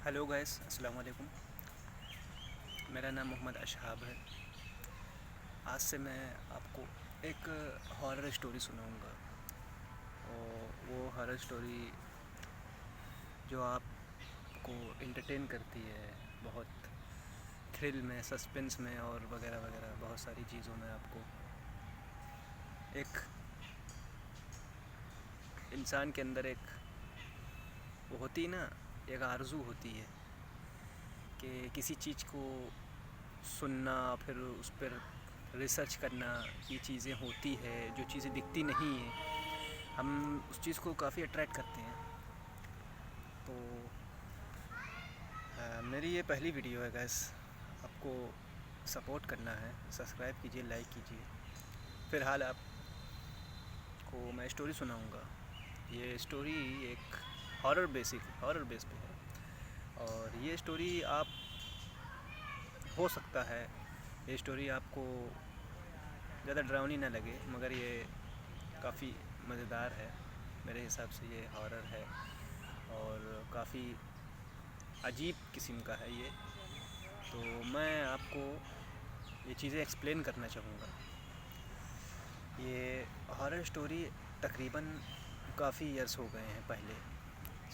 Hello guys, السلام علیکم۔ میرا نام محمد اشہاب ہے۔ آج سے میں آپ کو ایک ہارر اسٹوری سناؤں گا، اور وہ ہارر اسٹوری جو آپ کو انٹرٹین کرتی ہے، بہت تھرل میں، سسپنس میں اور وغیرہ وغیرہ بہت ساری چیزوں میں آپ کو ایک انسان کے اندر ایک وہ ہوتی نا، ایک آرزو ہوتی ہے کہ کسی چیز کو سننا، پھر اس پر ریسرچ کرنا، یہ چیزیں ہوتی ہے جو چیزیں دکھتی نہیں ہیں، ہم اس چیز کو کافی اٹریکٹ کرتے ہیں۔ تو میری یہ پہلی ویڈیو ہے گائس، آپ کو سپورٹ کرنا ہے، سبسکرائب کیجئے، لائک کیجئے۔ فی الحال آپ کو میں اسٹوری سناؤں گا۔ یہ اسٹوری ایک ہارر بیس پہ ہے، اور یہ اسٹوری آپ ہو سکتا ہے یہ اسٹوری آپ کو زیادہ ڈراؤنی نہ لگے، مگر یہ کافی مزیدار ہے۔ میرے حساب سے یہ ہارر ہے اور کافی عجیب قسم کا ہے یہ، تو میں آپ کو یہ چیزیں ایکسپلین کرنا چاہوں گا۔ یہ ہارر اسٹوری تقریباً کافی ایئرس ہو گئے ہیں پہلے،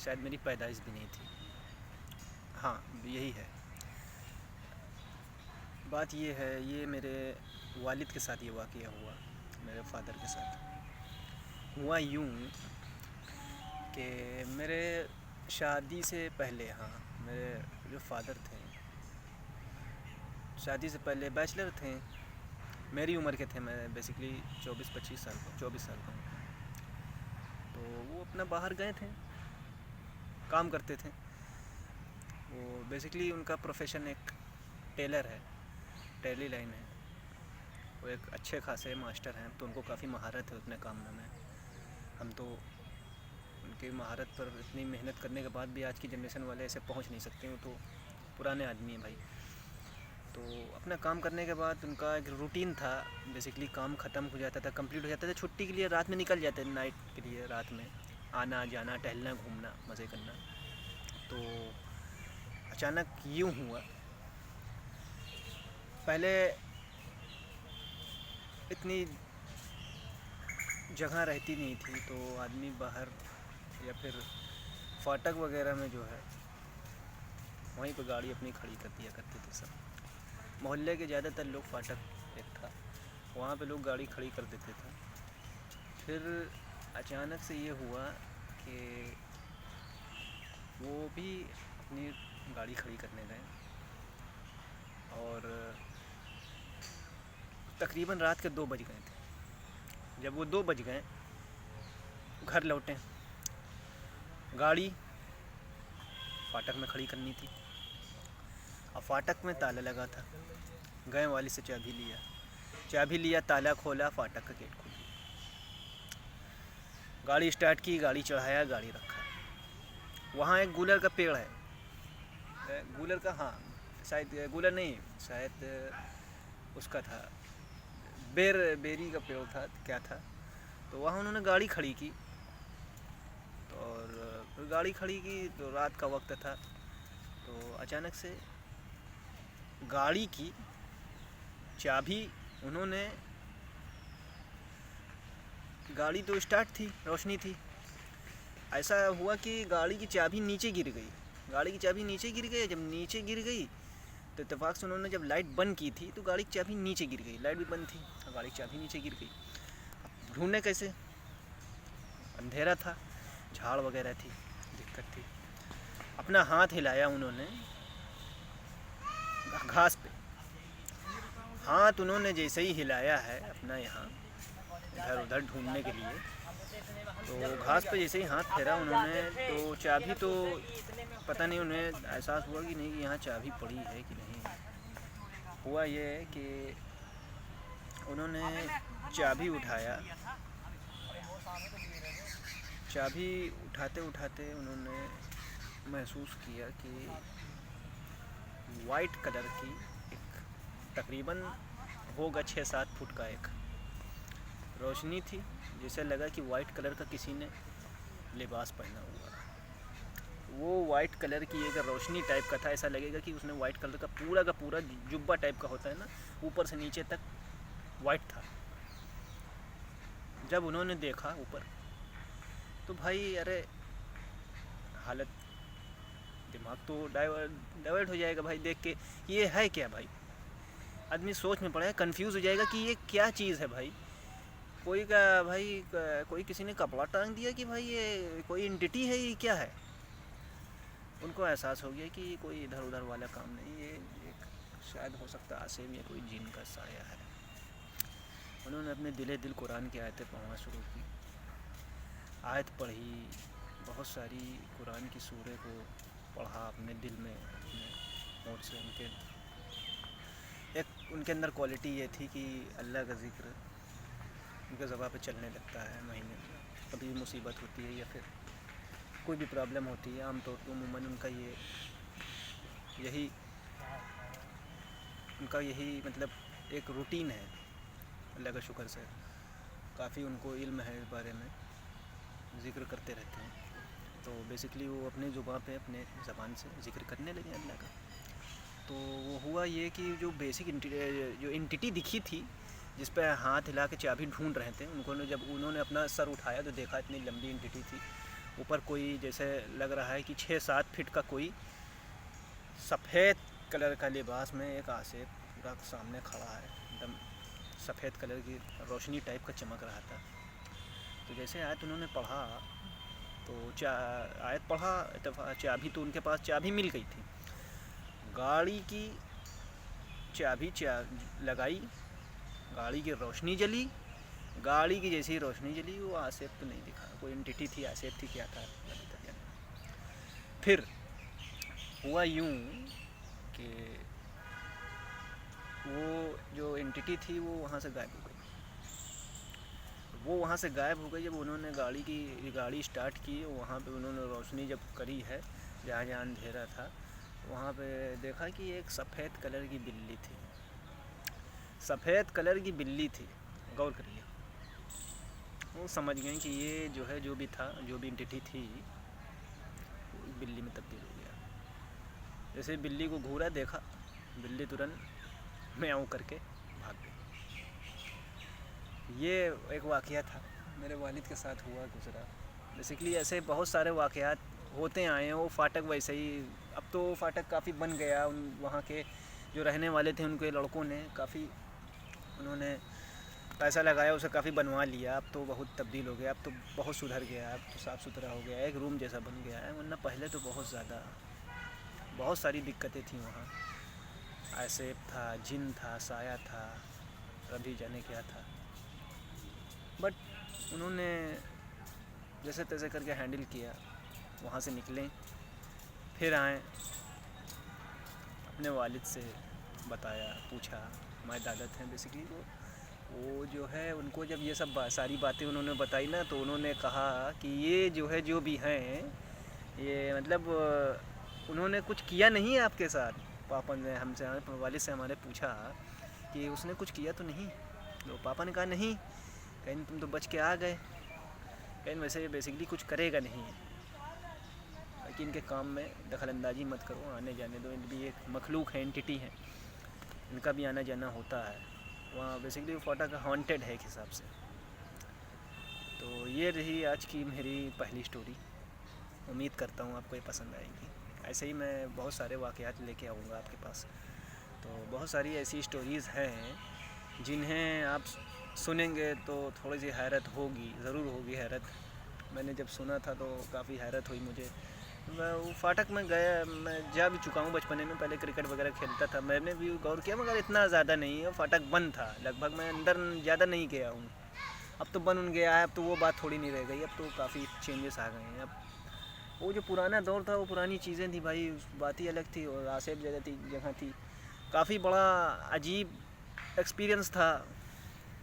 شاید میری پیدائش بھی نہیں تھی، ہاں یہی ہے بات۔ یہ ہے، یہ میرے والد کے ساتھ یہ واقعہ ہوا، میرے فادر کے ساتھ ہوا یوں کہ میرے شادی سے پہلے، میرے جو فادر تھے شادی سے پہلے بیچلر تھے، میری عمر کے تھے، میں بیسیکلی 24 سال کا ہوں۔ تو وہ اپنا باہر گئے تھے، کام کرتے تھے۔ وہ بیسیکلی ان کا پروفیشن ایک ٹیلر ہے، ٹیلی لائن ہے۔ وہ ایک اچھے خاصے ماسٹر ہیں، تو ان کو کافی مہارت ہے اپنے کام میں۔ ہم تو ان کی مہارت پر اتنی محنت کرنے کے بعد بھی آج کی جنریشن والے ایسے پہنچ نہیں سکتے، وہ تو پرانے آدمی ہیں بھائی۔ تو اپنا کام کرنے کے بعد ان کا ایک روٹین تھا، بیسیکلی کام ختم ہو جاتا تھا، کمپلیٹ ہو جاتا تھا، چھٹی کے لیے رات میں نکل جاتے تھے، نائٹ کے لیے رات میں آنا جانا، ٹہلنا، گھومنا، مزے کرنا۔ تو اچانک یوں ہوا، پہلے اتنی جگہ رہتی نہیں تھی، تو آدمی باہر یا پھر فاٹک وغیرہ میں جو ہے وہیں پہ گاڑی اپنی کھڑی کر دیا کرتے تھے سب۔ محلے کے زیادہ تر لوگ، فاٹک ایک تھا وہاں پہ لوگ گاڑی کھڑی کر دیتے تھے۔ پھر اچانک سے یہ ہوا کہ وہ بھی اپنی گاڑی کھڑی کرنے گئے، اور تقریباً رات کے 2 بج گئے تھے۔ جب وہ 2 بج گئے، گھر لوٹیں، گاڑی فاٹک میں کھڑی کرنی تھی، اور فاٹک میں تالا لگا تھا۔ گئے، والد سے چابی لیا، تالا کھولا، فاٹک کا گیٹ کھول دیا، گاڑی اسٹارٹ کی، گاڑی چڑھایا، گاڑی رکھا۔ وہاں ایک گولر کا پیڑ ہے، گولر کا، شاید گولر نہیں، شاید اس کا تھا، بیری کا پیڑ تھا، کیا تھا۔ تو وہاں انہوں نے گاڑی کھڑی کی، اور گاڑی کھڑی کی تو رات کا وقت تھا۔ تو اچانک سے گاڑی کی چابی انہوں نے، گاڑی تو اسٹارٹ تھی، روشنی تھی، ایسا ہوا کہ گاڑی کی چابی نیچے گر گئی۔ جب نیچے گر گئی تو اتفاق سے انہوں نے جب لائٹ بند کی تھی تو گاڑی کی چابی نیچے گر گئی، لائٹ بھی بند تھی، گاڑی کی چابی نیچے گر گئی۔ اب ڈھونڈنے کیسے، اندھیرا تھا، جھاڑ وغیرہ تھی، دقت تھی۔ اپنا ہاتھ ہلایا انہوں نے گھاس پہ، ہاتھ انہوں نے جیسے ہی ہلایا ہے اپنا یہاں ادھر ادھر ڈھونڈنے کے لیے، تو گھاس پہ جیسے ہی ہاتھ پھیرا انہوں نے، تو چابی تو پتہ نہیں، انہیں احساس ہوا کہ نہیں کہ یہاں چابی پڑی ہے کہ نہیں۔ ہوا یہ ہے کہ انہوں نے چابی اٹھایا، چابی اٹھاتے اٹھاتے انہوں نے محسوس کیا کہ وائٹ کلر کی ایک تقریباً ہوگا 6-7 فٹ کا ایک روشنی تھی، جیسے لگا کہ وائٹ کلر کا کسی نے لباس پہنا ہوا ہے۔ وہ وائٹ کلر کی ایک روشنی ٹائپ کا تھا، ایسا لگے گا کہ اس نے وائٹ کلر کا پورا جبہ ٹائپ کا ہوتا ہے نا، اوپر سے نیچے تک وائٹ تھا۔ جب انہوں نے دیکھا اوپر تو بھائی ارے حالت، دماغ تو ڈائیورٹ ہو جائے گا بھائی دیکھ کے، یہ ہے کیا بھائی؟ آدمی سوچ میں پڑے گا، کنفیوز ہو جائے گا کہ یہ کیا چیز ہے بھائی۔ کوئی کسی نے کپڑا ٹانگ دیا کہ بھائی یہ کوئی انٹیٹی ہے، یہ کیا ہے؟ ان کو احساس ہو گیا کہ یہ کوئی ادھر ادھر والا کام نہیں، یہ ایک شاید ہو سکتا ہے آسیب یا کوئی جن کا سایہ ہے۔ انہوں نے اپنے دل قرآن کی آیتیں پڑھنا شروع کی، آیت پڑھی، بہت ساری قرآن کی سورہ کو پڑھا اپنے دل میں، اپنے نوٹ سے۔ ان کے اندر کوالٹی یہ تھی کہ اللہ کا ذکر ان کے زبان پہ چلنے لگتا ہے مہینے میں، کبھی مصیبت ہوتی ہے یا پھر کوئی بھی پرابلم ہوتی ہے، عام طور پہ عموماً ان کا یہی مطلب ایک روٹین ہے۔ اللہ کا شکر سے کافی ان کو علم ہے اس بارے میں، ذکر کرتے رہتے ہیں۔ تو بیسکلی وہ اپنے زبان سے ذکر کرنے لگے اللہ کا۔ تو وہ ہوا یہ کہ جو بیسک جو انٹیٹی دکھی تھی، جس پہ ہاتھ ہلا کے چابی ڈھونڈ رہے تھے، جب انہوں نے اپنا سر اٹھایا تو دیکھا اتنی لمبی انٹیٹی تھی، اوپر کوئی جیسے لگ رہا ہے کہ 6-7 فٹ کا کوئی سفید کلر کا لباس میں ایک آصف پورا سامنے کھڑا ہے، ایک دم سفید کلر کی روشنی ٹائپ کا چمک رہا تھا۔ تو جیسے آیت انہوں نے پڑھا تو آیت پڑھا، چابی تو ان کے پاس چابی مل گئی تھی، گاڑی کی چابی لگائی، گاڑی کی روشنی جلی، گاڑی کی جیسی روشنی جلی، وہ آصف تو نہیں دکھا، کوئی انٹیٹی تھی، آصف تھی، کیا تھا ابھی تک جانے۔ پھر ہوا یوں کہ وہ جو انٹیٹی تھی وہ وہاں سے غائب ہو گئی۔ جب انہوں نے گاڑی اسٹارٹ کی، وہاں پہ انہوں نے روشنی جب کری ہے، جہاں اندھیرا تھا، وہاں پہ دیکھا کہ ایک سفید کلر کی بلی تھی، غور کریے۔ وہ سمجھ گئے کہ یہ جو بھی انٹیٹی تھی، وہ بلی میں تبدیل ہو گیا۔ جیسے بلی کو گھورا دیکھا، بلی ترنت میاؤں کر کے بھاگ گئی۔ یہ ایک واقعہ تھا میرے والد کے ساتھ ہوا گزرا۔ بیسیکلی ایسے بہت سارے واقعات ہوتے آئے ہیں۔ وہ فاٹک ویسے ہی، اب تو فاٹک کافی بن گیا، وہاں کے جو رہنے والے تھے ان کے لڑکوں نے کافی انہوں نے پیسہ لگایا، اسے کافی بنوا لیا، اب تو بہت تبدیل ہو گیا، اب تو بہت سدھر گیا، اب تو صاف ستھرا ہو گیا، ایک روم جیسا بن گیا ہے، ورنہ پہلے تو بہت ساری دقتیں تھیں وہاں۔ آصف تھا، جن تھا، سایہ تھا، ربی جانے کیا تھا، بٹ انہوں نے جیسے تیسے کر کے ہینڈل کیا۔ وہاں سے نکلیں، پھر آئیں، اپنے والد سے بتایا، پوچھا، ہمارے دادا تھے بیسیکلی، وہ جو ہے ان کو جب یہ سب ساری باتیں انہوں نے بتائی نا، تو انہوں نے کہا کہ یہ جو بھی ہیں، یہ مطلب انہوں نے کچھ کیا نہیں آپ کے ساتھ؟ پاپا نے والد سے ہمارے پوچھا کہ اس نے کچھ کیا تو نہیں؟ تو پاپا نے کہا نہیں، کہیں تم تو بچ کے آ گئے، کہیں ویسے بیسیکلی کچھ کرے گا نہیں، کہ ان کے کام میں دخل اندازی مت کرو، آنے جانے دو، ان بھی ایک مخلوق ہے، انٹیٹی ہے، ان کا بھی آنا جانا ہوتا ہے وہاں۔ بیسیکلی وہ فاٹک ہانٹیڈ ہے ایک حساب سے۔ تو یہ رہی آج کی میری پہلی سٹوری، امید کرتا ہوں آپ کو یہ پسند آئے گی۔ ایسے ہی میں بہت سارے واقعات لے کے آؤں گا آپ کے پاس، تو بہت ساری ایسی سٹوریز ہیں جنہیں آپ سنیں گے تو تھوڑی سی حیرت ہوگی، ضرور ہوگی حیرت۔ میں نے جب سنا تھا تو کافی حیرت ہوئی مجھے۔ وہ فاٹک میں گیا، میں جا بھی چکا ہوں بچپنے میں، پہلے کرکٹ وغیرہ کھیلتا تھا، میں نے بھی غور کیا، مگر اتنا زیادہ نہیں ہے، فاٹک بند تھا لگ بھگ، میں اندر زیادہ نہیں گیا ہوں۔ اب تو بن گیا ہے، اب تو وہ بات تھوڑی نہیں رہ گئی، اب تو کافی چینجز آ گئے ہیں۔ اب وہ جو پرانا دور تھا، وہ پرانی چیزیں تھیں بھائی، بات ہی الگ تھی، اور آصف جگہ تھی، کافی بڑا عجیب ایکسپیرینس تھا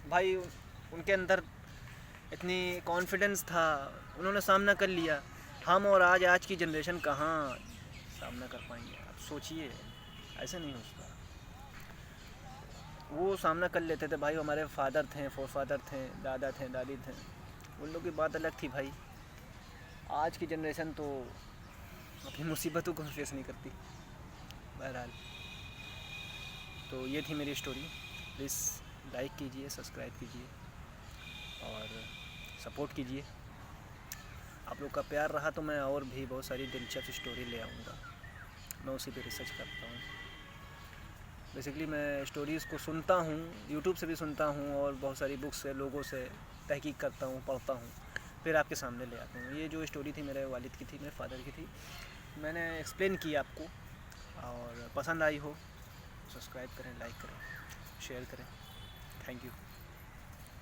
بھائی۔ ان کے اندر اتنی کانفیڈنس تھا، انہوں نے سامنا کر لیا۔ ہم اور آج کی جنریشن کہاں سامنا کر پائیں گے؟ آپ سوچئے، ایسے نہیں ہو سکتا۔ وہ سامنا کر لیتے تھے بھائی، ہمارے فادر تھے، فور فادر تھے، دادا تھے، دادی تھے، ان لوگ کی بات الگ تھی بھائی۔ آج کی جنریشن تو اپنی مصیبتوں کو فیس نہیں کرتی. بہرحال تو یہ تھی میری اسٹوری. پلیز لائک کیجیے, سبسکرائب کیجیے اور سپورٹ کیجیے. آپ لوگ کا پیار رہا تو میں اور بھی بہت ساری دلچسپ اسٹوری لے آؤں گا. میں اسی پہ ریسرچ کرتا ہوں. بیسیکلی میں اسٹوریز کو سنتا ہوں, یوٹیوب سے بھی سنتا ہوں اور بہت ساری بکس سے, لوگوں سے تحقیق کرتا ہوں, پڑھتا ہوں, پھر آپ کے سامنے لے آتا ہوں. یہ جو اسٹوری تھی میرے والد کی تھی, میرے فادر کی تھی, میں نے ایکسپلین کی آپ کو. اور پسند آئی ہو سبسکرائب کریں, لائک کریں, شیئر کریں. Thank you.